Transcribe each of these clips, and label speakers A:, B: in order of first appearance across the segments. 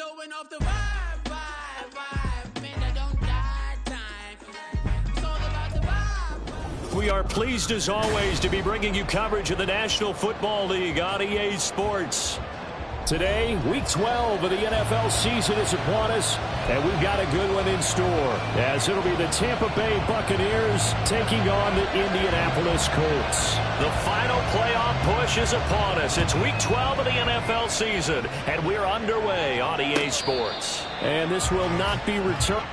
A: throwing off the vibe. Man, I don't die time. It's all about the vibe.
B: We are pleased as always to be bringing you coverage of the National Football League on EA Sports. Today, Week 12 of the NFL season is upon us, and we've got a good one in store, as it'll be the Tampa Bay Buccaneers taking on the Indianapolis Colts. The final playoff push is upon us. It's Week 12 of the NFL season, and we're underway on EA Sports. And this will not be returned.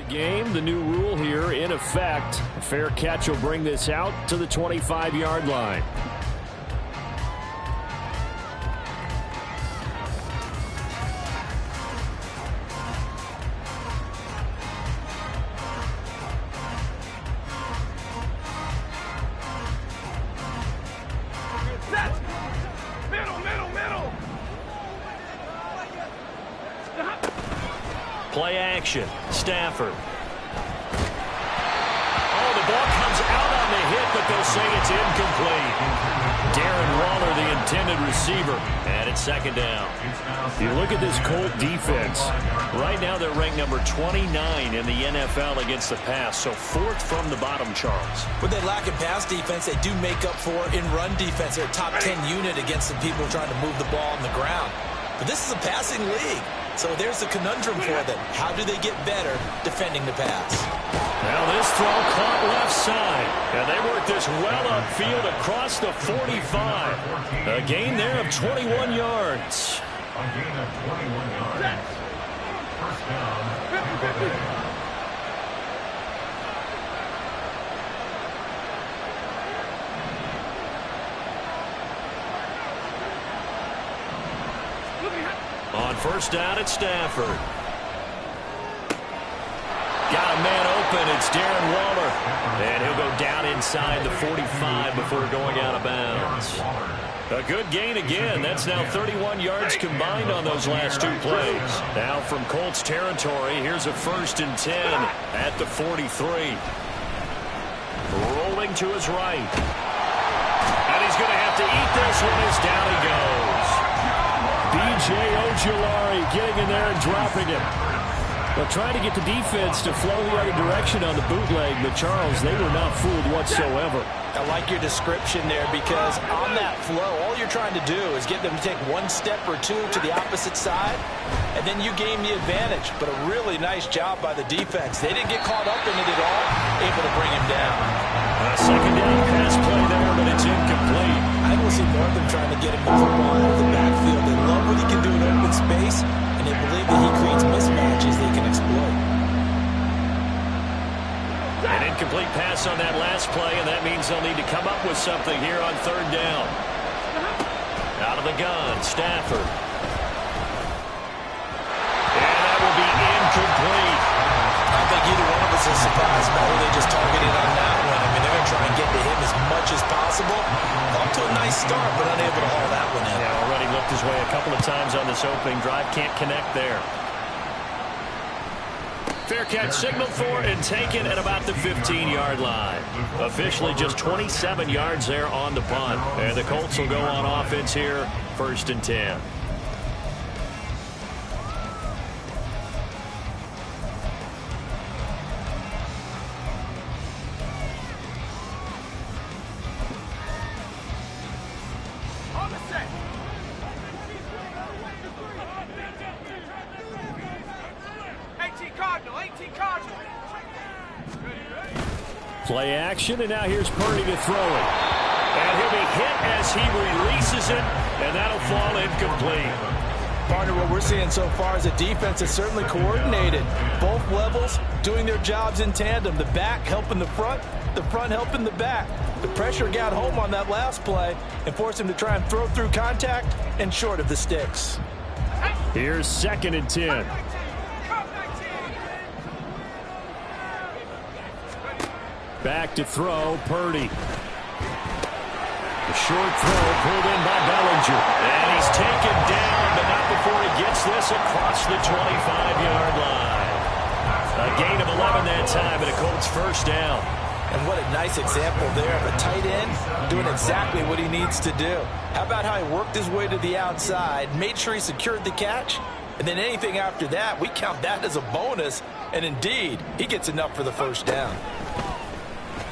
B: Game, the new rule here in effect. A fair catch will bring this out to the 25-yard line. Play action. Stafford. Oh, the ball comes out on the hit, but they'll say it's incomplete. Darren Waller, the intended receiver, and it's second down. You look at this Colt defense. Right now they're ranked number 29 in the NFL against the pass, so fourth from the bottom, Charles.
C: When they lack in pass defense, they do make up for in run defense. They're a top 10 unit against the people trying to move the ball on the ground. But this is a passing league. So there's the conundrum for them. How do they get better defending the pass?
B: Now this throw caught left side. And they work this well upfield across the 45. A gain there of 21 yards.
D: A gain of 21 yards. First down.
B: On first down, it's Stafford. Got a man open. It's Darren Waller. And he'll go down inside the 45 before going out of bounds. A good gain again. That's now 31 yards combined on those last two plays. Now from Colts territory, here's a 1st and 10 at the 43. Rolling to his right. And he's going to have to eat this one as down he goes. B.J. Ojulari getting in there and dropping it. Well, trying to get the defense to flow the other direction on the bootleg, but Charles, they were not fooled whatsoever.
C: I like your description there because on that flow, all you're trying to do is get them to take one step or two to the opposite side, and then you gain the advantage. But a really nice job by the defense. They didn't get caught up in it at all, able to bring him down.
B: A second down pass play there, but it's incomplete.
C: I don't see more of them trying to get him the football out of the backfield. They love what he can do in open space, and they believe that he creates mismatches they can exploit.
B: An incomplete pass on that last play, and that means they'll need to come up with something here on third down. Out of the gun, Stafford. And that will be incomplete.
C: I don't think either one of us is surprised by who they just targeted on that one. I mean, they're going to try and get to him as much as possible. Off to a nice start, but unable to haul that one in.
B: Yeah, already looked his way a couple of times on this opening drive. Can't connect there. Fair catch signaled for and taken at about the 15-yard line. Officially just 27 yards there on the punt. And the Colts will go on offense here, 1st and 10. Play action, and now here's Purdy to throw it. And he'll be hit as he releases it, and that'll fall incomplete.
C: Partner, what we're seeing so far is a defense that's certainly coordinated. Both levels doing their jobs in tandem. The back helping the front helping the back. The pressure got home on that last play and forced him to try and throw through contact and short of the sticks.
B: Here's 2nd and 10. Back to throw, Purdy. The short throw pulled in by Bellinger. And he's taken down, but not before he gets this across the 25-yard line. A gain of 11 that time, and a Colts 1st down.
C: And what a nice example there of a tight end doing exactly what he needs to do. How about how he worked his way to the outside, made sure he secured the catch, and then anything after that, we count that as a bonus. And indeed, he gets enough for the 1st down.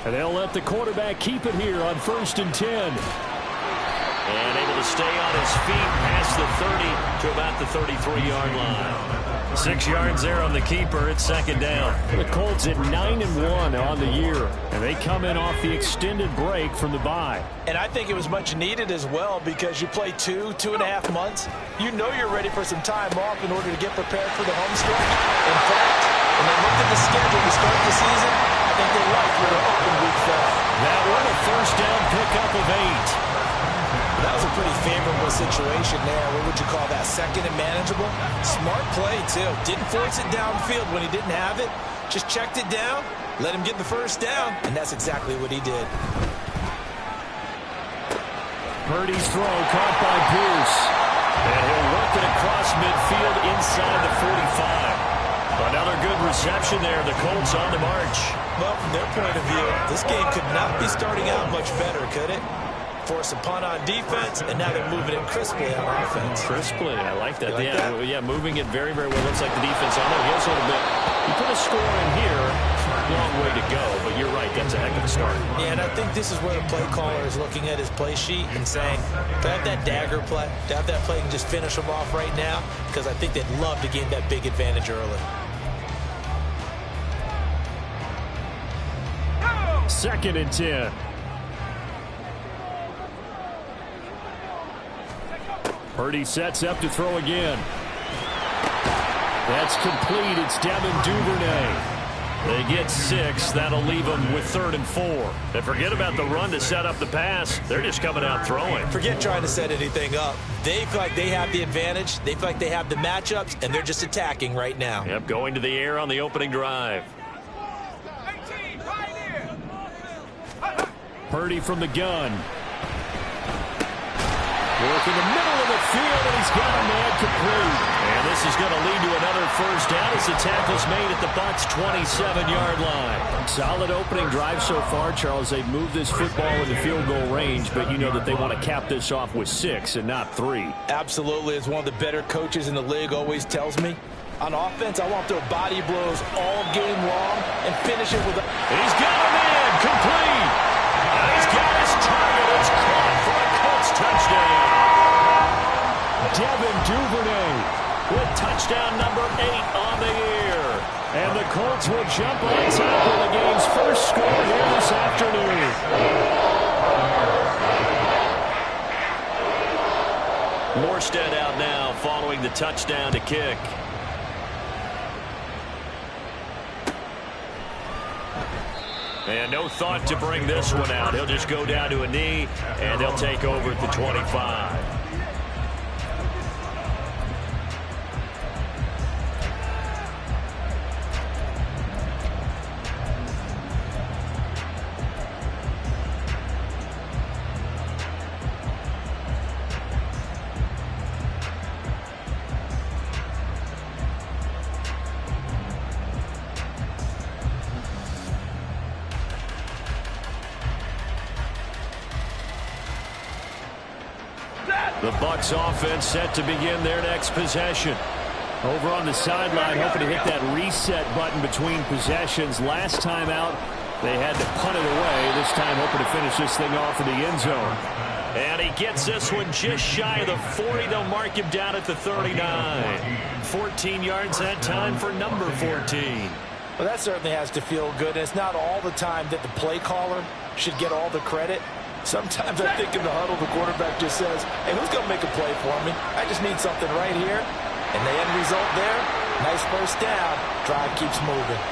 B: And they'll let the quarterback keep it here on 1st and 10. And able to stay on his feet past the 30 to about the 33-yard line. 6 yards there on the keeper. It's 2nd down. The Colts at 9-1 on the year. And they come in off the extended break from the bye.
C: And I think it was much needed as well because you play 2.5 months. You know you're ready for some time off in order to get prepared for the home stretch. In fact, when they looked at the schedule to start the season, I think they liked where their open week fell.
B: That one a 1st down pickup of 8.
C: That was a pretty favorable situation there. What would you call that? 2nd and manageable? Smart play, too. Didn't force it downfield when he didn't have it. Just checked it down, let him get the 1st down, and that's exactly what he did.
B: Purdy's throw caught by Pierce. And he'll work it across midfield inside the 45. Another good reception there. The Colts on the march.
C: Well, from their point of view, this game could not be starting out much better, could it? Force a punt on defense, and now they're moving it crisply on offense.
B: Crisply, I like that.
C: Like that?
B: Yeah, moving it very, very well. Looks like the defense on it. Here's a little bit. You put a score in here, long way to go, but you're right, that's a heck of a start.
C: Yeah, and I think this is where the play caller is looking at his play sheet and saying, to have that dagger play, to have that play and just finish them off right now, because I think they'd love to gain that big advantage early.
B: 2nd and 10. Purdy sets up to throw again. That's complete. It's Devin Duvernay. They get 6. That'll leave them with 3rd and 4. And forget about the run to set up the pass. They're just coming out throwing.
C: Forget trying to set anything up. They feel like they have the advantage. They feel like they have the matchups, and they're just attacking right now.
B: Yep, going to the air on the opening drive. Purdy from the gun. Work in the middle of the field, and he's got a man complete. And this is going to lead to another 1st down as the tackle's made at the Bucs' 27-yard line. Solid opening drive so far, Charles. They've moved this football into field goal range, but you know that they want to cap this off with 6 and not 3.
C: Absolutely. As one of the better coaches in the league always tells me, on offense, I want their body blows all game long and finish it with a...
B: He's got a man complete. He's got his target. It's caught for a Colts touchdown. Devin Duvernay with touchdown number 8 on the year. And the Colts will jump on top of the game's first score here this afternoon. Morstead out now following the touchdown to kick. And no thought to bring this one out. He'll just go down to a knee, and they'll take over at the 25. The Bucs offense set to begin their next possession. Over on the sideline, hoping to hit that reset button between possessions. Last time out, they had to punt it away. This time, hoping to finish this thing off in the end zone. And he gets this one just shy of the 40. They'll mark him down at the 39. 14 yards that time for number 14.
C: Well, that certainly has to feel good. And it's not all the time that the play caller should get all the credit. Sometimes I think in the huddle, the quarterback just says, hey, who's going to make a play for me? I just need something right here. And the end result there, nice first down. Drive keeps moving.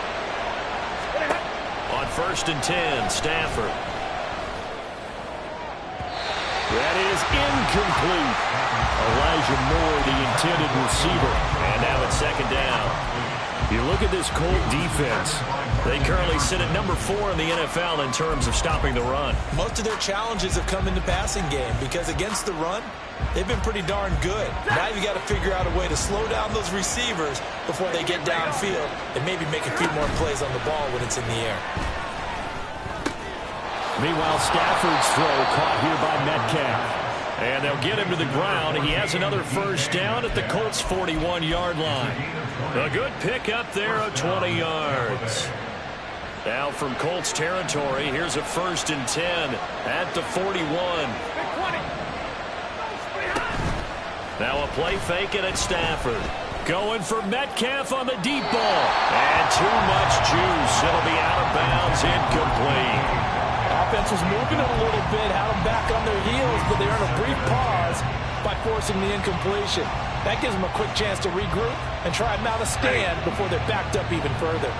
B: On 1st and 10, Stafford. That is incomplete. Elijah Moore, the intended receiver. And now it's 2nd down. You look at this Colt defense. They currently sit at number 4 in the NFL in terms of stopping the run.
C: Most of their challenges have come in the passing game because against the run, they've been pretty darn good. Now you got to figure out a way to slow down those receivers before they get downfield and maybe make a few more plays on the ball when it's in the air.
B: Meanwhile, Stafford's throw caught here by Metcalf. And they'll get him to the ground. He has another first down at the Colts' 41-yard line. A good pickup there of 20 yards. Now from Colts territory, here's a 1st and 10 at the 41. Now a play fake it at Stafford. Going for Metcalf on the deep ball. And too much juice. It'll be out of bounds, incomplete.
C: Offense was moving it a little bit, had them back on their heels, but they earned a brief pause by forcing the incompletion. That gives them a quick chance to regroup and try and mount a stand before they're backed up even further.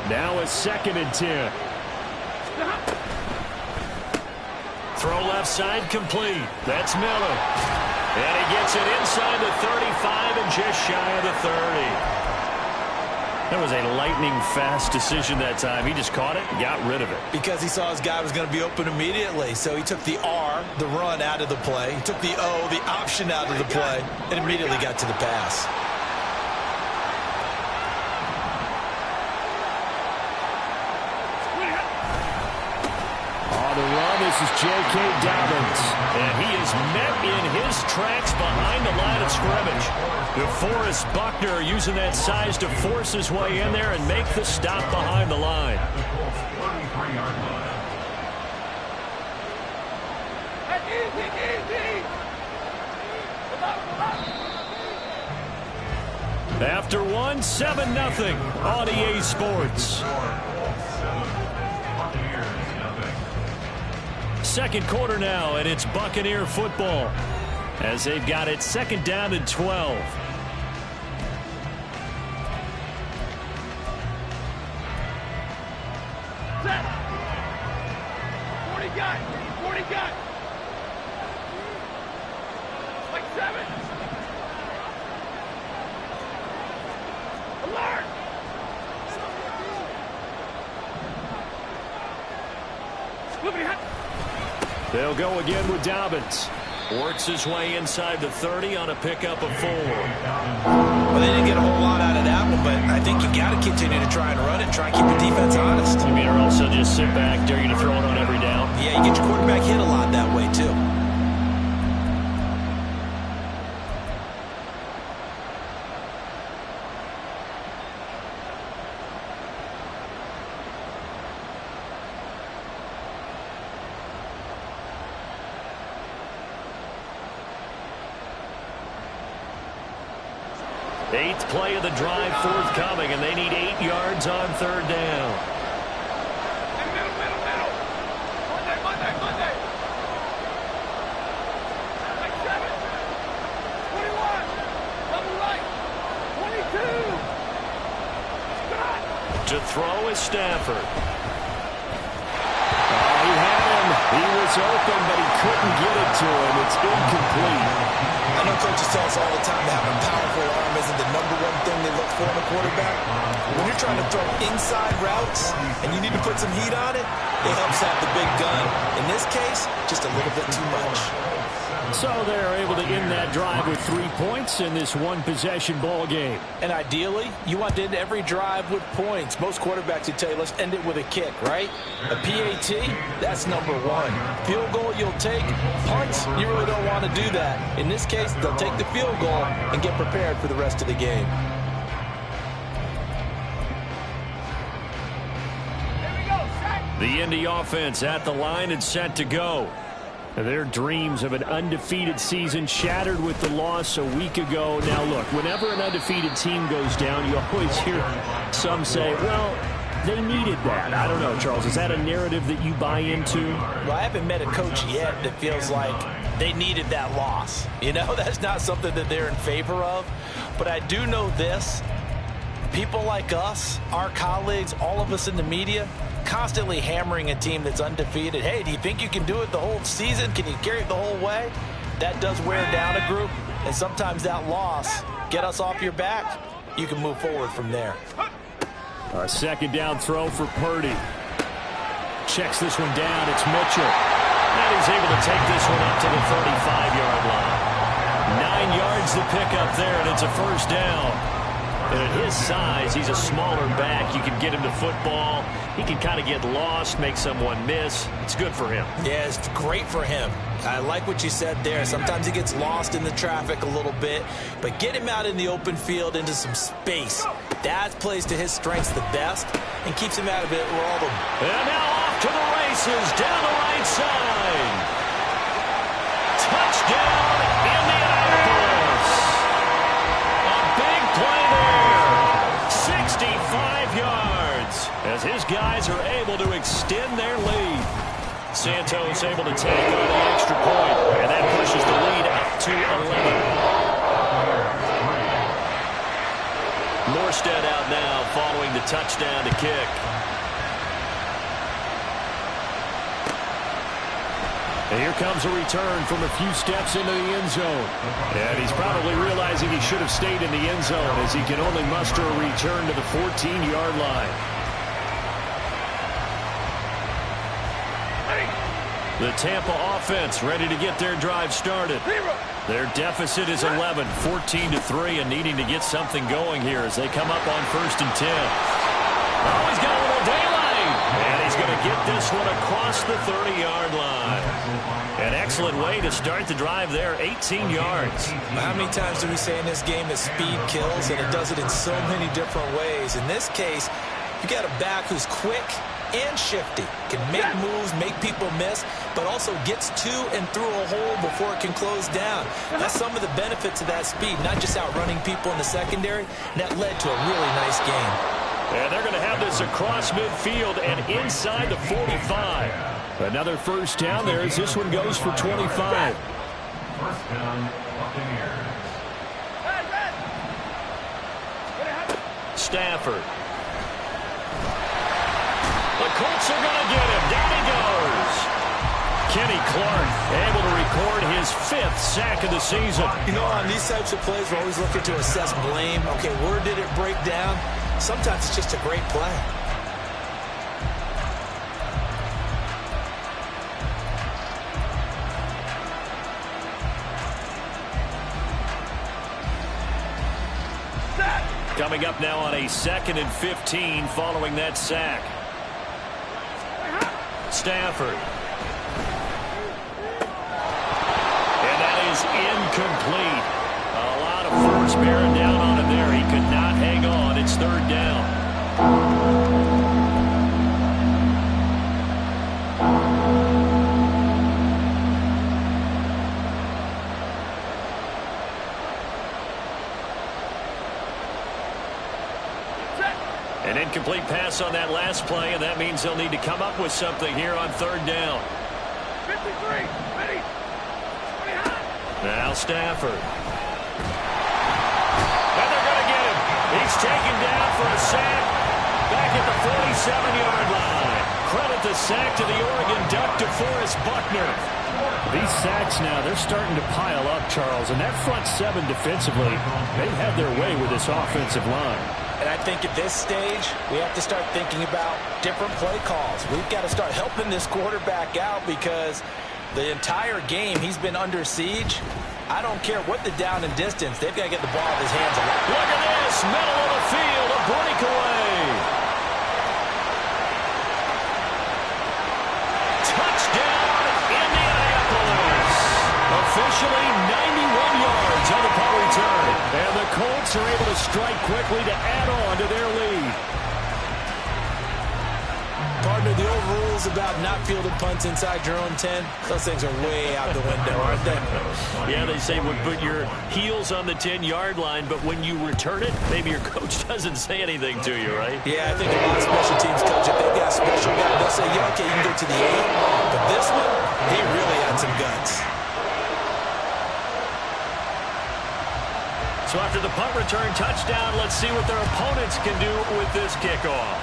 B: Now a 2nd and 10. Throw left side complete. That's Miller. And he gets it inside the 35 and just shy of the 30. That was a lightning-fast decision that time. He just caught it and got rid of it.
C: Because he saw his guy was going to be open immediately. So he took the R, the run, out of the play. He took the O, the option, out of the play, and immediately got to the pass.
B: On the run, this is J.K. Dobbins. And he is met in his tracks behind the line of scrimmage. DeForest Buckner using that size to force his way in there and make the stop behind the line. After one, 7-0 on EA Sports. Second quarter now, and it's Buccaneer football as they've got it 2nd down and 12.
A: Set. 40 got. Like 7. Alert.
B: They'll go again with Dobbins. Works his way inside the 30 on a pickup of 4.
C: Well, they didn't get a whole lot out of that one, but I think you got to continue to try and run it and try and keep your defense honest.
B: You mean, or also just sit back, dare you to throw it on every down?
C: Yeah, you get your quarterback hit a lot that way, too.
B: Eighth play of the drive forthcoming, and they need 8 yards on 3rd down.
A: Middle. Monday. Like 7. 21. Double right. 22. Stop.
B: To throw is Stafford. Oh, he had him. He was open, but he couldn't get it to him. It's incomplete.
C: I know coaches tell us all the time that having a powerful arm isn't the #1 thing they look for in a quarterback. When you're trying to throw inside routes and you need to put some heat on it, it helps have the big gun. In this case, just a little bit too much.
B: So they're able to end that drive with 3 points in this one-possession ball game.
C: And ideally, you want to end every drive with points. Most quarterbacks would tell you, let's end it with a kick, right? A PAT, that's number one. Field goal, you'll take. Punts, you really don't want to do that. In this case, they'll take the field goal and get prepared for the rest of the game.
B: The Indy offense at the line and set to go. Their dreams of an undefeated season shattered with the loss a week ago. Now, look, whenever an undefeated team goes down, you always hear some say, well, they needed that. I don't know, Charles. Is that a narrative that you buy into?
C: Well, I haven't met a coach yet that feels like they needed that loss. You know, that's not something that they're in favor of. But I do know this. People like us, our colleagues, all of us in the media, constantly hammering a team that's undefeated. Hey, do you think you can do it the whole season? Can you carry it the whole way? That does wear down a group, and sometimes that loss, get us off your back, you can move forward from there.
B: A second down throw for Purdy. Checks this one down. It's Mitchell. And he's able to take this one up to the 35-yard line. 9 yards to pick up there, and it's a first down. And at his size, he's a smaller back. You can get him to football. He can kind of get lost, make someone miss. It's good for him.
C: Yeah, it's great for him. I like what you said there. Sometimes he gets lost in the traffic a little bit, but get him out in the open field into some space. That plays to his strengths the best and keeps him out of it where all the...
B: And now off to the races down the right side. Touchdown, Indianapolis. A big play there. 65 yards as his guys are able to extend their lead. Santos able to take on the extra point, and that pushes the lead up to 11. Morstead out now following the touchdown to kick. And here comes a return from a few steps into the end zone. And he's probably realizing he should have stayed in the end zone as he can only muster a return to the 14-yard line. The Tampa offense ready to get their drive started. Their deficit is 11, 14-3, and needing to get something going here as they come up on 1st and 10. Oh, he's got a little daylight. And he's going to get this one across the 30-yard line. An excellent way to start the drive there, 18 yards.
C: How many times do we say in this game that speed kills, and it does it in so many different ways? In this case, you got a back who's quick and shifty, can make moves, make people miss, but also gets to and through a hole before it can close down. That's some of the benefits of that speed, not just outrunning people in the secondary, and that led to a really nice game.
B: And they're going to have this across midfield and inside the 45. Another first down there as this one goes for 25.
D: First down, Buccaneers.
B: Stafford. The Colts are going to get him. Down he goes. Kenny Clark able to record his 5th sack of the season.
C: You know, on these types of plays, we're always looking to assess blame. Okay, where did it break down? Sometimes it's just a great play.
B: Coming up now on a 2nd and 15 following that sack. Stafford. And that is incomplete. A lot of force bearing down on him there. He could not hang on. It's 3rd down. An incomplete pass on that last play, and that means they'll need to come up with something here on 3rd down.
A: 53, ready.
B: Now Stafford. And they're going to get him. He's taken down for a sack back at the 47-yard line. Credit the sack to the Oregon Duck, DeForest Buckner. These sacks now, they're starting to pile up, Charles, and that front 7 defensively, they've had their way with this offensive line.
C: And I think at this stage, we have to start thinking about different play calls. We've got to start helping this quarterback out because the entire game he's been under siege. I don't care what the down and distance. They've got to get the ball out of his hands a lot.
B: Look at this. Middle of the field. A breakaway. Touchdown, Indianapolis. Officially 91 yards on the punt return. And the Colts are able to strike quickly to add on to their lead.
C: Partner, the old rules about not fielding punts inside your own 10, those things are way out the window, aren't they?
B: Yeah, they say put your heels on the 10-yard line, but when you return it, maybe your coach doesn't say anything to you, right?
C: Yeah, I think a lot of special teams coach, if they've got a special guy, they'll say, yeah, okay, you can go to the 8. But this one, he really had some guts.
B: So after the punt return touchdown, let's see what their opponents can do with this kickoff.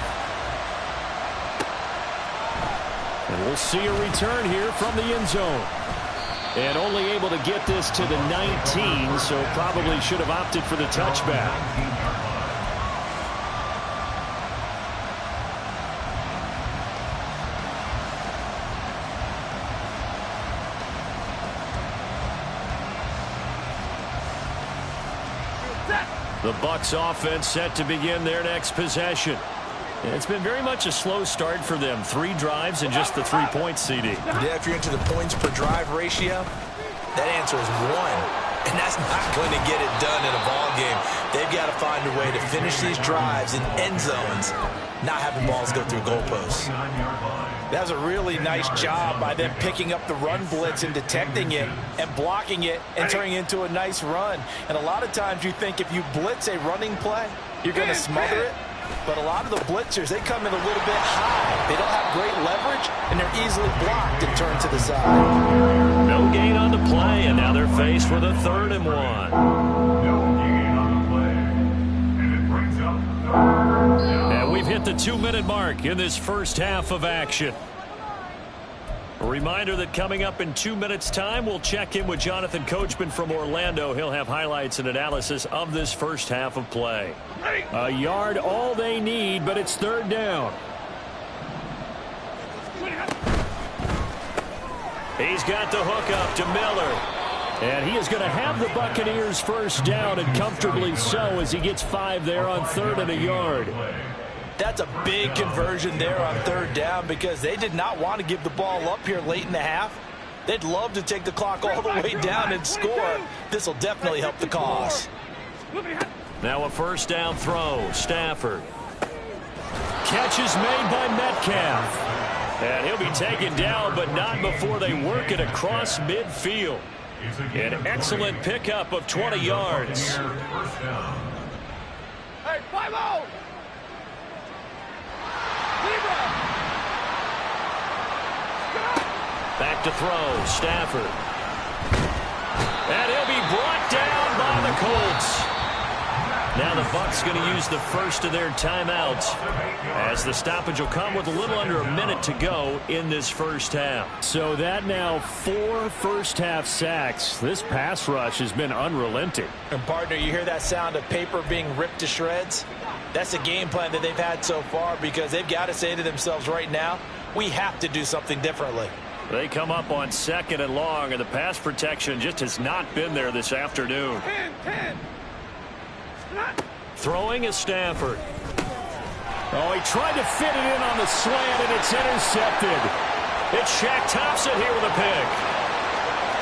B: And we'll see a return here from the end zone. And only able to get this to the 19, so probably should have opted for the touchback. The Bucs offense set to begin their next possession. It's been very much a slow start for them. 3 drives and just the 3 points, CD.
C: Yeah, if you're into the points per drive ratio, that answer is 1. And that's not going to get it done in a ball game. They've got to find a way to finish these drives in end zones, not having balls go through goalposts. That was a really nice job by them picking up the run blitz and detecting it and blocking it and turning it into a nice run. And a lot of times you think if you blitz a running play, you're going to smother it. But a lot of the blitzers, they come in a little bit high. They don't have great leverage, and they're easily blocked and turned to the side.
B: No gain on the play, and now they're faced with a 3rd and 1.
D: No gain on the play. And it brings up 3rd down.
B: And we've hit the 2-minute mark in this first half of action. A reminder that coming up in 2 minutes' time, we'll check in with Jonathan Coachman from Orlando. He'll have highlights and analysis of this first half of play. A yard all they need, but it's 3rd down. He's got the hook up to Miller. And he is going to have the Buccaneers first down, and comfortably so, as he gets 5 there on 3rd and a yard.
C: That's a big conversion there on 3rd down because they did not want to give the ball up here late in the half. They'd love to take the clock all the way down and score. This will definitely help the cause.
B: Now a first down throw. Stafford. Catch is made by Metcalf. And he'll be taken down, but not before they work it across midfield. An excellent pickup of 20 yards.
A: Hey, 5-0!
B: Back to throw. Stafford. And he'll be brought down by the Colts. Now the Bucs going to use the first of their timeouts as the stoppage will come with a little under a minute to go in this first half. So that now 4 first-half sacks. This pass rush has been unrelenting.
C: And partner, you hear that sound of paper being ripped to shreds? That's the game plan that they've had so far because they've got to say to themselves right now, we have to do something differently.
B: They come up on 2nd and long, and the pass protection just has not been there this afternoon.
A: 10.
B: Throwing is Stafford. Oh, he tried to fit it in on the slant, and it's intercepted. It's Shaq Thompson here with a pick.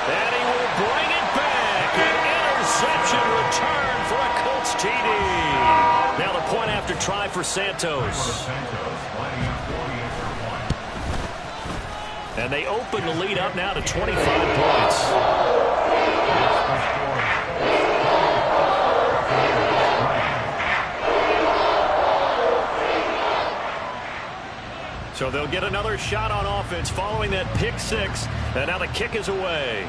B: And he will bring it back. An interception return for a Colts TD. Now the point after try for Santos. And they open the lead up now to 25 points. So they'll get another shot on offense following that pick 6. And now the kick is away.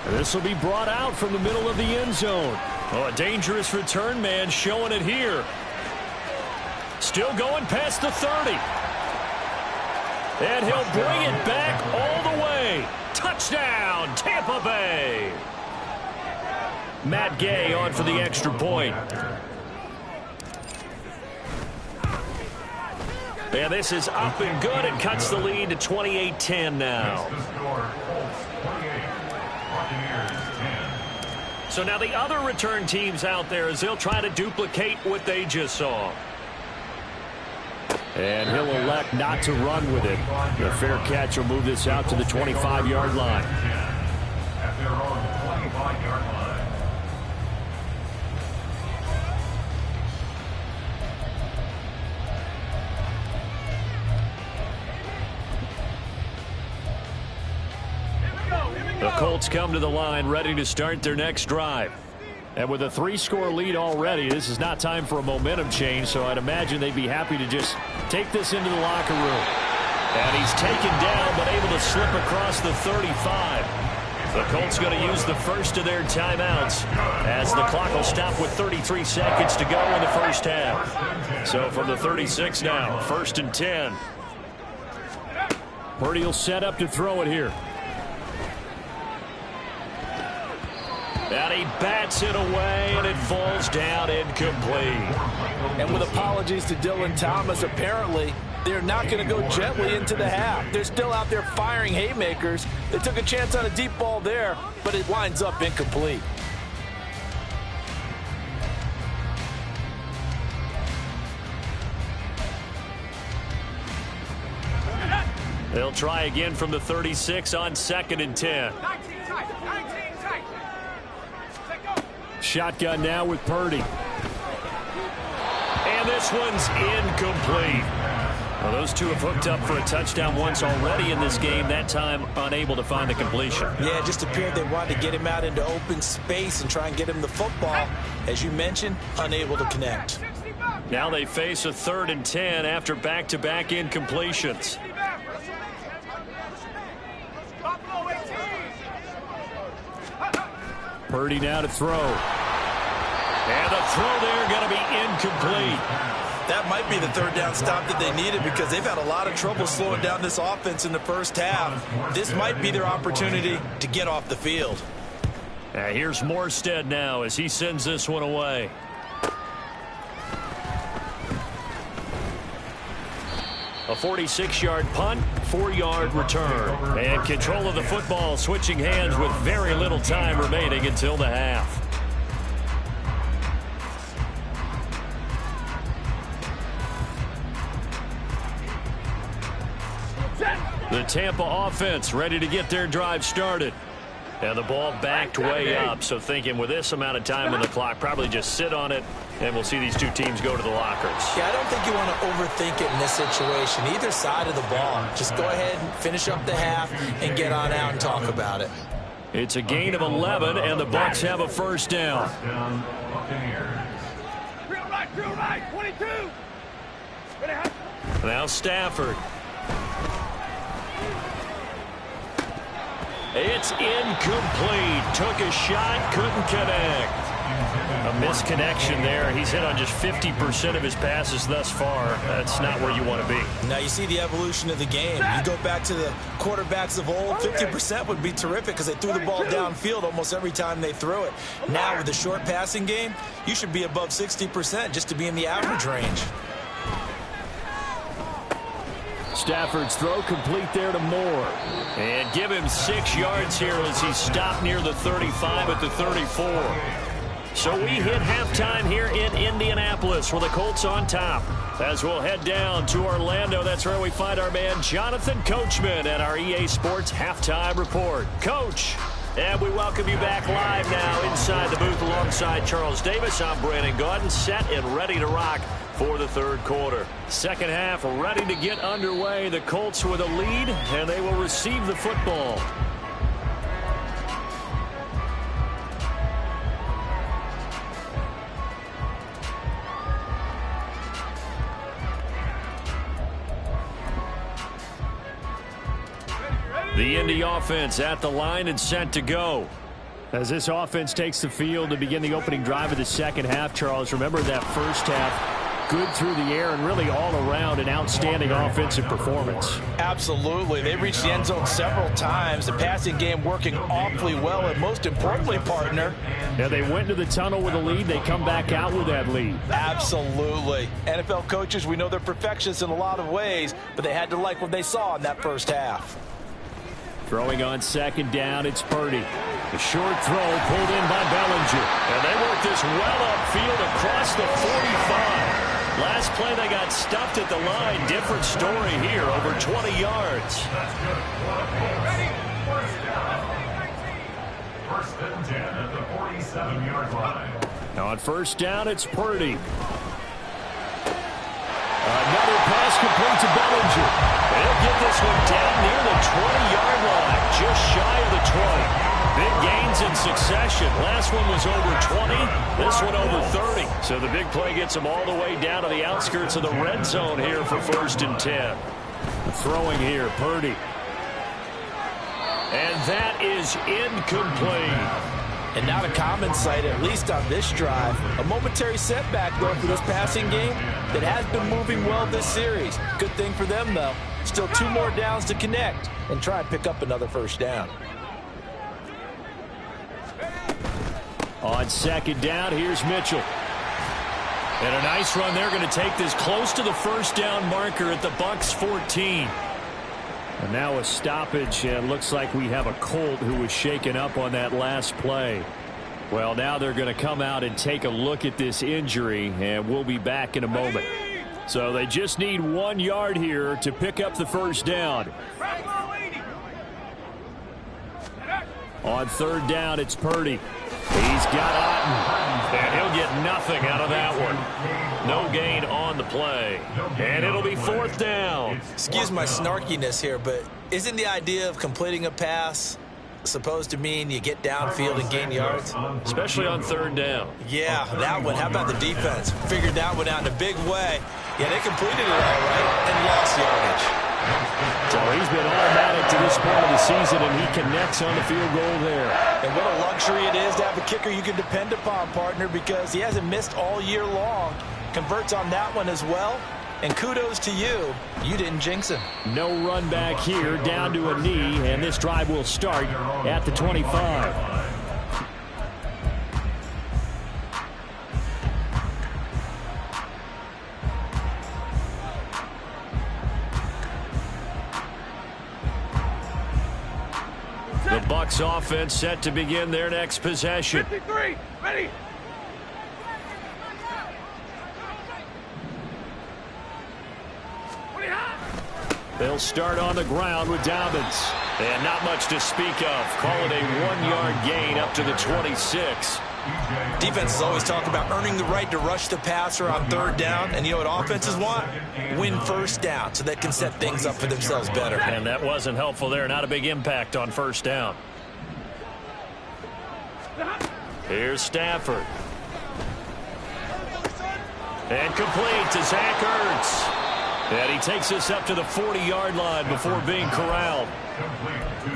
B: And this will be brought out from the middle of the end zone. Oh, a dangerous return man showing it here. Still going past the 30. And he'll bring it back all the way. Touchdown, Tampa Bay. Matt Gay on for the extra point. And this is up and good. It cuts the lead to 28-10 now. So now the other return teams out there as they'll try to duplicate what they just saw. And he'll elect not to run with it. The fair catch will move this out to the 25-yard line.
D: At their own 25-yard line.
B: The Colts come to the line ready to start their next drive. And with a 3-score lead already, this is not time for a momentum change, so I'd imagine they'd be happy to just take this into the locker room. And he's taken down, but able to slip across the 35. The Colts going to use the first of their timeouts as the clock will stop with 33 seconds to go in the first half. So from the 36 now, 1st and 10. Purdy will set up to throw it here. And he bats it away, and it falls down incomplete.
C: And with apologies to Dylan Thomas, apparently they're not going to go gently into the half. They're still out there firing haymakers. They took a chance on a deep ball there, but it winds up incomplete.
B: They'll try again from the 36 on 2nd and 10. Shotgun now with Purdy. And this one's incomplete. Well, those two have hooked up for a touchdown once already in this game, that time unable to find the completion.
C: Yeah, it just appeared they wanted to get him out into open space and try and get him the football. As you mentioned, unable to connect.
B: Now they face a 3rd and 10 after back-to-back incompletions. Purdy now to throw. And the throw there going to be incomplete.
C: That might be the 3rd down stop that they needed because they've had a lot of trouble slowing down this offense in the first half. This might be their opportunity to get off the field.
B: Here's Morstead now as he sends this one away. A 46-yard punt, 4-yard return. And control of the football switching hands with very little time remaining until the half. The Tampa offense ready to get their drive started. And the ball backed way up, so thinking with this amount of time on the clock, probably just sit on it, and we'll see these two teams go to the lockers.
C: Yeah, I don't think you want to overthink it in this situation. Either side of the ball. Just go ahead and finish up the half and get on out and talk about it.
B: It's a gain of 11, and the Bucs have a 1st down.
A: Drill right, 22.
B: Now Stafford. It's incomplete. Took a shot, couldn't connect. A misconnection there. He's hit on just 50% of his passes thus far. That's not where you want to be.
C: Now you see the evolution of the game. You go back to the quarterbacks of old, 50% would be terrific because they threw the ball downfield almost every time they threw it. Now with the short passing game, you should be above 60% just to be in the average range.
B: Stafford's throw complete there to Moore. And give him 6 yards here as he stopped near the 35 at the 34. So we hit halftime here in Indianapolis with the Colts on top. As we'll head down to Orlando, that's where we find our man Jonathan Coachman at our EA Sports Halftime Report. Coach, and we welcome you back live now inside the booth alongside Charles Davis. I'm Brandon Gaudin, set and ready to rock for the 3rd quarter. Second half ready to get underway. The Colts with a lead, and they will receive the football. The Indy offense at the line and set to go. As this offense takes the field to begin the opening drive of the second half, Charles, remember that first half, good through the air and really all around an outstanding offensive performance.
C: Absolutely. They reached the end zone several times. The passing game working awfully well, and most importantly, partner.
B: Yeah, they went to the tunnel with a lead. They come back out with that lead.
C: Absolutely. NFL coaches, we know they're perfectionists in a lot of ways, but they had to like what they saw in that first half.
B: Throwing on second down, it's Purdy. The short throw pulled in by Bellinger. And they work this well upfield across the 45. Last play they got stuffed at the line. Different story here, over 20 yards.
D: First and 10 at the 47-yard line.
B: Now on first down, it's Purdy. Another pass complete to Bellinger. They'll get this one down near the 20-yard line, just shy of the 20. Big gains in succession. Last one was over 20. This one over 30. So the big play gets them all the way down to the outskirts of the red zone here for first and 10. Throwing here, Purdy. And that is incomplete.
C: And not a common sight, at least on this drive. A momentary setback, though, for this passing game that has been moving well this series. Good thing for them, though. Still 2 more downs to connect and try and pick up another first down.
B: On second down, here's Mitchell. And a nice run. They're going to take this close to the first down marker at the Bucs 14. And now a stoppage, and looks like we have a Colt who was shaken up on that last play. Well, now they're going to come out and take a look at this injury, and we'll be back in a moment. So they just need 1 yard here to pick up the first down. On third down, it's Purdy. He's got Otten, and he'll get nothing out of that one. No gain on the play, and it'll be fourth down.
C: Excuse my snarkiness here, but isn't the idea of completing a pass supposed to mean you get downfield and gain yards?
B: Especially on third down.
C: Yeah, that one. How about the defense? Figured that one out in a big way. Yeah, they completed it all right and lost yardage.
B: So he's been automatic to this point of the season, and he connects on the field goal there.
C: And what a luxury it is to have a kicker you can depend upon, partner, because he hasn't missed all year long. Converts on that one as well. And kudos to you. You didn't jinx him.
B: No run back here, down to a knee, and this drive will start at the 25. The Bucs offense set to begin their next possession.
A: 53, ready.
B: They'll start on the ground with Dobbins. And not much to speak of. Call it a 1 yard gain up to the 26.
C: Defenses always talk about earning the right to rush the passer on third down. And you know what offenses want? Win first down so they can set things up for themselves better.
B: And that wasn't helpful there. Not a big impact on first down. Here's Stafford. And complete to Zach Ertz. And he takes us up to the 40-yard line before being corralled.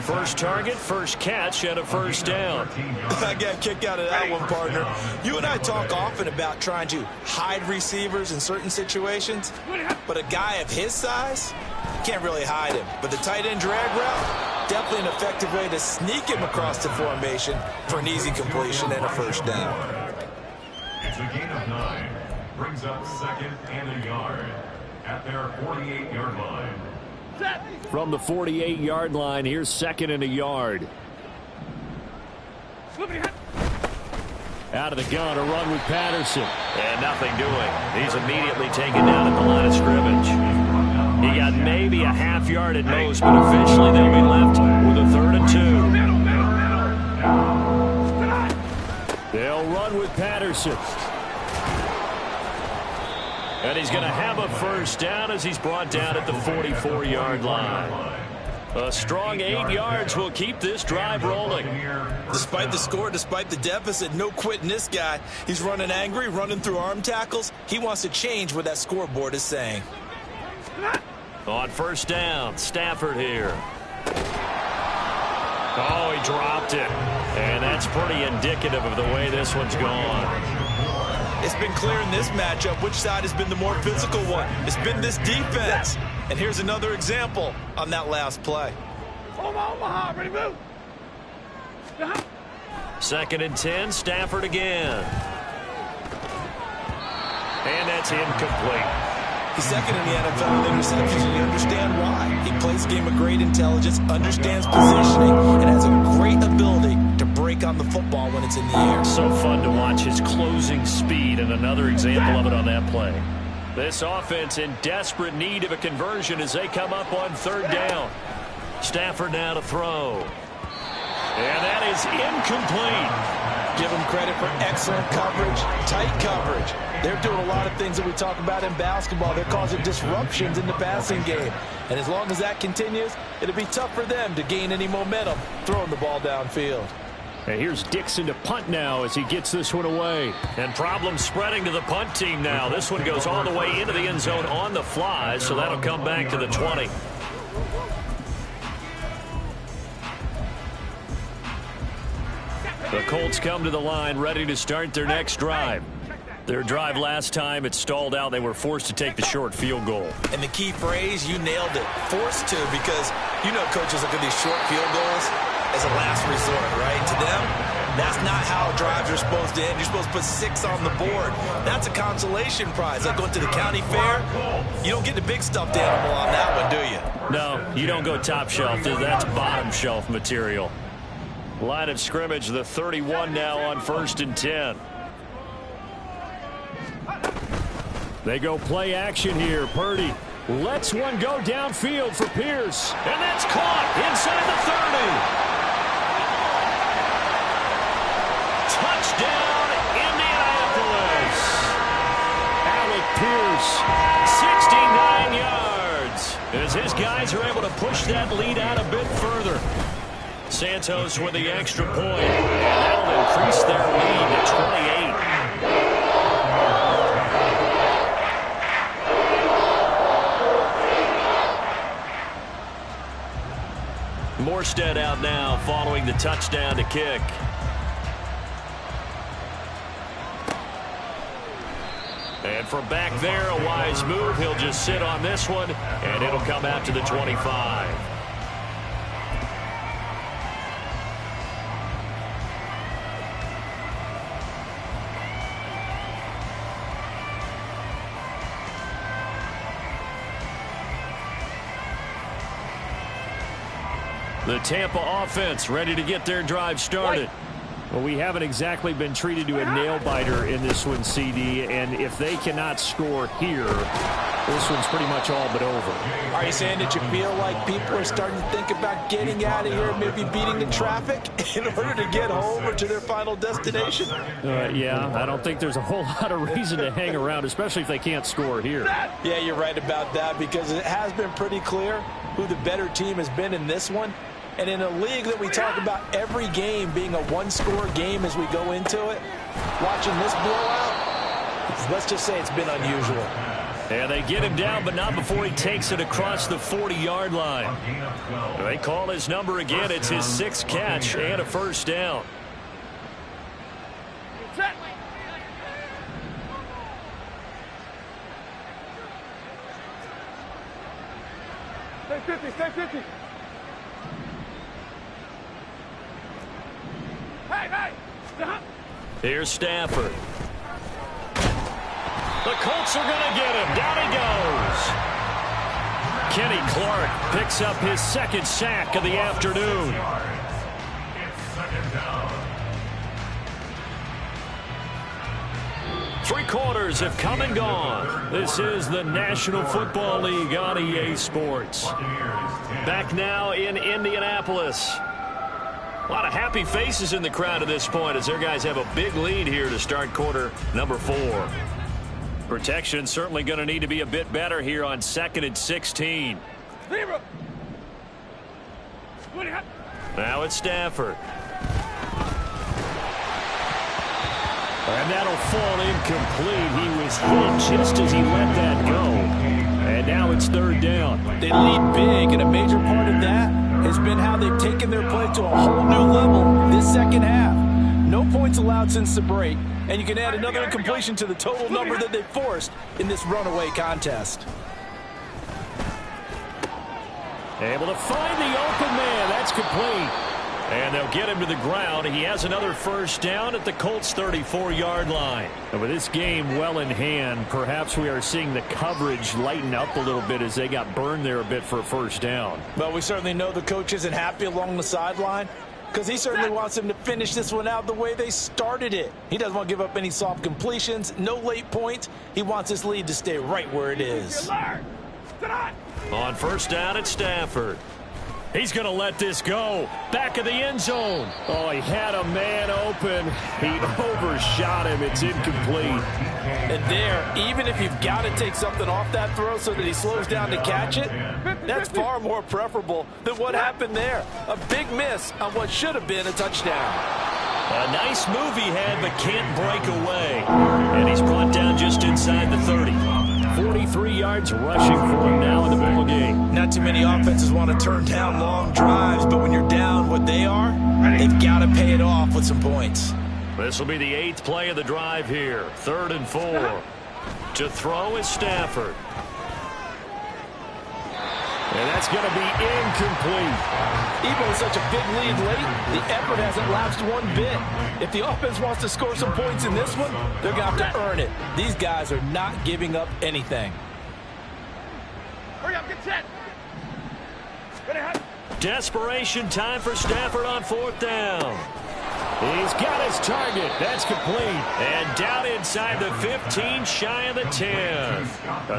B: First target, first catch, and a first down.
C: I got a kick out of that one, partner. You and I talk often about trying to hide receivers in certain situations, but a guy of his size, can't really hide him. But the tight end drag route, definitely an effective way to sneak him across the formation for an easy completion and a first down.
D: It's a gain of 9. Brings up second and a yard at their 48-yard line.
B: From the 48-yard line, here's second and a yard. Out of the gun, a run with Patterson. And nothing doing. He's immediately taken down at the line of scrimmage. He got maybe a half yard at most, but eventually they'll be left with a 3rd and 2. They'll run with Patterson. And he's going to have a first down as he's brought down at the 44-yard line. A strong 8 yards will keep this drive rolling.
C: Despite the score, despite the deficit, no quitting this guy. He's running angry, running through arm tackles. He wants to change what that scoreboard is saying.
B: On first down, Stafford here. Oh, he dropped it. And that's pretty indicative of the way this one's gone.
C: It's been clear in this matchup which side has been the more physical one. It's been this defense. And here's another example on that last play.
E: Ready, move.
B: 2nd and 10, Stafford again. And that's incomplete.
C: He's second in the NFL in interceptions, and you understand why. He plays a game of great intelligence, understands positioning, and has a great ability to break on the football when it's in the air.
B: So fun to watch his closing speed, and another example of it on that play. This offense in desperate need of a conversion as they come up on 3rd down. Stafford now to throw. And that is incomplete.
C: Give them credit for excellent coverage, tight coverage. They're doing a lot of things that we talk about in basketball. They're causing disruptions in the passing game. And as long as that continues, it'll be tough for them to gain any momentum throwing the ball downfield.
B: And here's Dixon to punt now as he gets this one away. And problems spreading to the punt team now. This one goes all the way into the end zone on the fly, so that'll come back to the 20. The Colts come to the line ready to start their next drive. Their drive last time, it stalled out. They were forced to take the short field goal.
C: And the key phrase, you nailed it. Forced to, because you know coaches look at these short field goals as a last resort, right? To them, that's not how drives are supposed to end. You're supposed to put 6 on the board. That's a consolation prize. Like going to the county fair, you don't get the big stuffed animal on that one, do you?
B: No, you don't go top shelf. That's bottom shelf material. Line of scrimmage, the 31 now on 1st and 10. They go play action here. Purdy lets one go downfield for Pierce. And that's caught inside the 30. Touchdown, Indianapolis. Alec Pierce, 69 yards. As his guys are able to push that lead out a bit further. Santos with the extra point. And that'll increase their lead to 28. Morstead out now following the touchdown to kick. And from back there, a wise move. He'll just sit on this one, and it'll come out to the 25. The Tampa offense ready to get their drive started. Well, we haven't exactly been treated to a nail-biter in this one, CD, and if they cannot score here, this one's pretty much all but over.
C: Are you saying that you feel like people are starting to think about getting out of here, maybe beating the traffic in order to get home or to their final destination?
B: Yeah, I don't think there's a whole lot of reason to hang around, especially if they can't score here.
C: Yeah, you're right about that, because it has been pretty clear who the better team has been in this one. And in a league that we talk about every game being a one-score game as we go into it, watching this blowout, let's just say it's been unusual.
B: Yeah, they get him down, but not before he takes it across the 40-yard line. They call his number again. It's his 6th catch and a first down.
E: Stay 50, stay 50.
B: Here's Stafford. The Colts are going to get him. Down he goes. Kenny Clark picks up his 2nd sack of the afternoon. Three quarters have come and gone. This is the National Football League on EA Sports. Back now in Indianapolis. A lot of happy faces in the crowd at this point as their guys have a big lead here to start quarter number 4. Protection certainly going to need to be a bit better here on 2nd and 16. Now it's Stafford. And that'll fall incomplete. He was hit just as he let that go. And now it's 3rd down.
C: They lead big, and a major part of that has been how they've taken their play to a whole new level this second half. No points allowed since the break. And you can add another incompletion to the total number that they forced in this runaway contest.
B: Able to find the open man. That's complete. And they'll get him to the ground. He has another first down at the Colts' 34-yard line. And with this game well in hand, perhaps we are seeing the coverage lighten up a little bit as they got burned there a bit for a first down.
C: Well, we certainly know the coach isn't happy along the sideline because he certainly wants them to finish this one out the way they started it. He doesn't want to give up any soft completions, no late points. He wants this lead to stay right where it is.
B: On first down at Stafford. He's going to let this go. Back of the end zone. Oh, he had a man open. He overshot him. It's incomplete.
C: And there, even if you've got to take something off that throw so that he slows down to catch it, that's far more preferable than what happened there. A big miss on what should have been a touchdown.
B: A nice move he had, but can't break away. And he's brought down just inside the 30. 43 yards rushing for him now in the ball game.
C: Not too many offenses want to turn down long drives, but when you're down what they are, they've got to pay it off with some points.
B: This will be the 8th play of the drive here. 3rd and 4. To throw is Stafford. And that's going to be incomplete.
C: Even with such a big lead late, the effort hasn't lapsed one bit. If the offense wants to score some points in this one, they're going to have to earn it. These guys are not giving up anything.
E: Hurry up, get set.
B: Desperation time for Stafford on 4th down. He's got his target. That's complete. And down inside the 15, shy of the 10.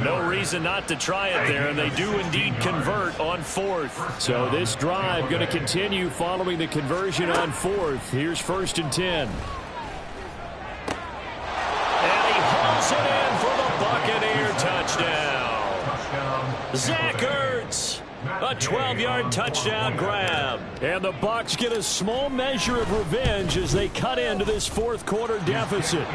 B: No reason not to try it there, and they do indeed convert on 4th. So this drive going to continue following the conversion on 4th. Here's 1st and 10. And he hauls it in for the Buccaneer touchdown. Zach Ertz. A 12-yard touchdown grab. And the Bucs get a small measure of revenge as they cut into this 4th quarter deficit.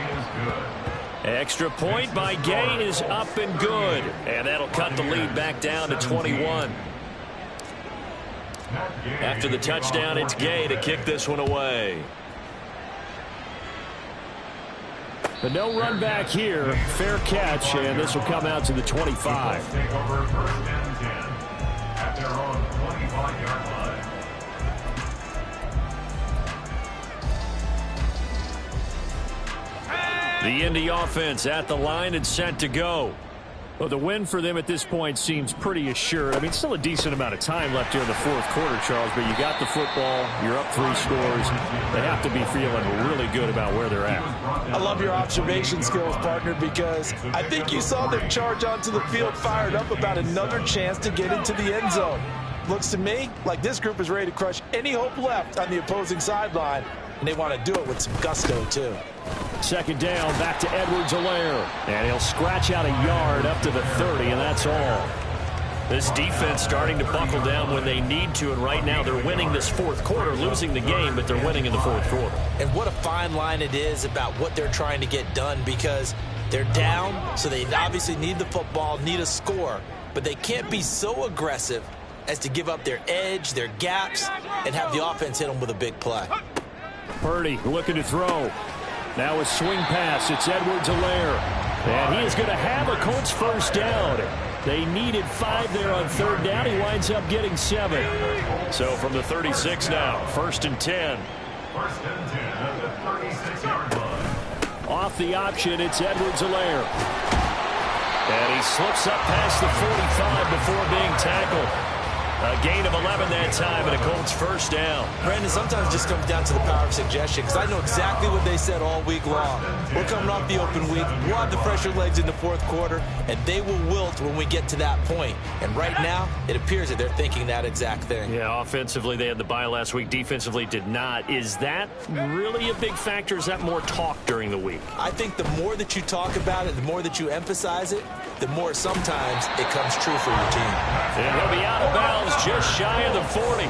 B: Extra point by Gay is up and good. And that'll cut the lead back down to 21. After the touchdown, it's Gay to kick this one away. But no run back here. Fair catch, and this will come out to the 25.
D: Take over 1st and 10 at their own 25-yard line.
B: The Indy offense at the line and set to go. Well, the win for them at this point seems pretty assured. I mean, still a decent amount of time left here in the 4th quarter, Charles, but you got the football, you're up 3 scores. They have to be feeling really good about where they're at.
C: I love your observation skills, partner, because I think you saw them charge onto the field fired up about another chance to get into the end zone. Looks to me like this group is ready to crush any hope left on the opposing sideline, and they want to do it with some gusto, too.
B: 2nd down, back to Edwards-Helaire. And he'll scratch out a yard up to the 30, and that's all. This defense starting to buckle down when they need to, and right now they're winning this 4th quarter, losing the game, but they're winning in the 4th quarter.
C: And what a fine line it is about what they're trying to get done, because they're down, so they obviously need the football, need a score, but they can't be so aggressive as to give up their edge, their gaps, and have the offense hit them with a big play.
B: Purdy looking to throw. Now a swing pass. It's Edwards-Helaire. And he is going to have a Colts first down. They needed 5 there on 3rd down. He winds up getting 7. So from the 36 now, 1st and 10.
D: 1st and 10 at the 36-yard line.
B: Off the option, it's Edwards-Helaire. And he slips up past the 45 before being tackled. A gain of 11 that time, and a Colts first down.
C: Brandon, sometimes it just comes down to the power of suggestion, because I know exactly what they said all week long. We're coming off the open week. We'll have the fresher legs in the 4th quarter, and they will wilt when we get to that point. And right now, it appears that they're thinking that exact thing.
B: Yeah, offensively, they had the bye last week. Defensively, did not. Is that really a big factor? Is that more talk during the week?
C: I think the more that you talk about it, the more that you emphasize it, the more sometimes it comes true for your team.
B: And he'll be out of bounds just shy of the 40.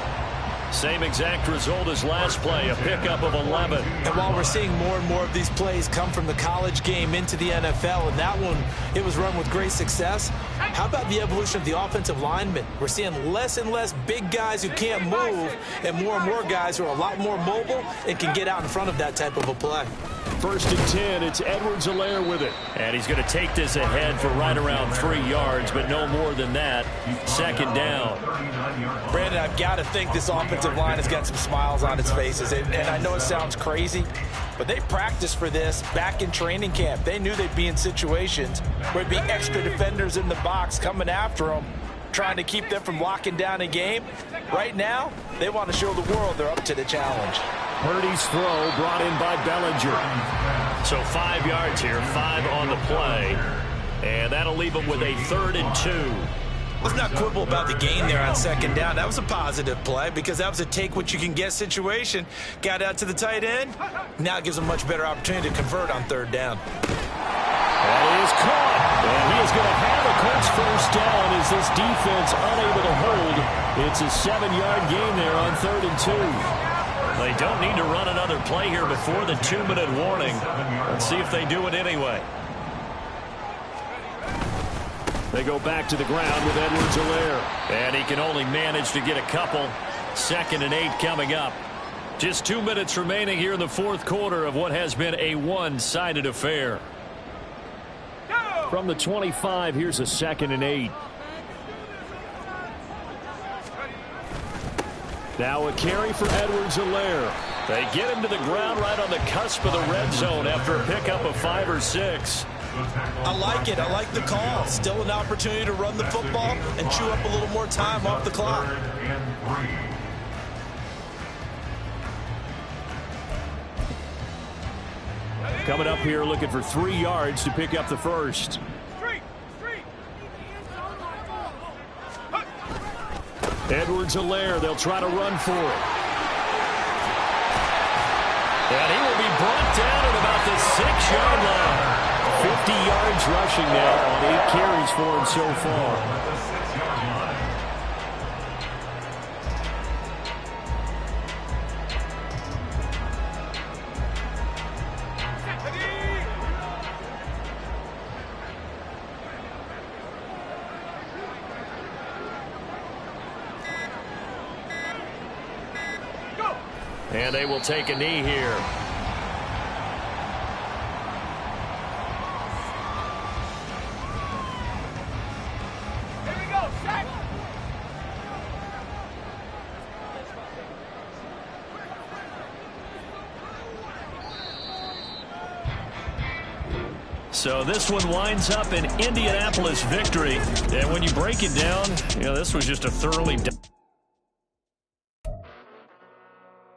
B: Same exact result as last play, a pickup of 11.
C: And while we're seeing more and more of these plays come from the college game into the NFL, and that one, it was run with great success, how about the evolution of the offensive linemen? We're seeing less and less big guys who can't move, and more guys who are a lot more mobile and can get out in front of that type of a play.
B: First and 10, it's Edwards-Helaire with it. And he's going to take this ahead for right around 3 yards, but no more than that. Second down.
C: Brandon, I've got to think this offensive line has got some smiles on its faces. And I know it sounds crazy, but they practiced for this back in training camp. They knew they'd be in situations where there'd be extra defenders in the box coming after them, trying to keep them from locking down a game. Right now, they want to show the world they're up to the challenge.
B: Purdy's throw brought in by Bellinger. So 5 yards here, 5 on the play. And that'll leave them with a 3rd and 2.
C: Let's not quibble about the gain there on second down. That was a positive play because that was a take-what-you-can-get situation. Got out to the tight end. Now it gives them a much better opportunity to convert on 3rd down.
B: That is caught. And he is going to have a Colts first down as this defense unable to hold. It's a 7-yard gain there on 3rd and 2. They don't need to run another play here before the 2-minute warning. Let's see if they do it anyway. They go back to the ground with Edwards-Helaire. And he can only manage to get a couple. 2nd and 8 coming up. Just 2 minutes remaining here in the 4th quarter of what has been a one-sided affair. From the 25, here's a 2nd and 8. Now a carry for Edwards-Helaire. They get him to the ground right on the cusp of the red zone after a pickup of 5 or 6.
C: I like it. I like the call. Still an opportunity to run the football and chew up a little more time off the clock.
B: Coming up here looking for 3 yards to pick up the first. Edwards-Helaire, they'll try to run for it. And he will be brought down at about the 6-yard line. 50 yards rushing now on 8 carries for him so far. And they will take a knee here.
E: Here we go, set.
B: So this one winds up an Indianapolis victory. And when you break it down, this was just a thoroughly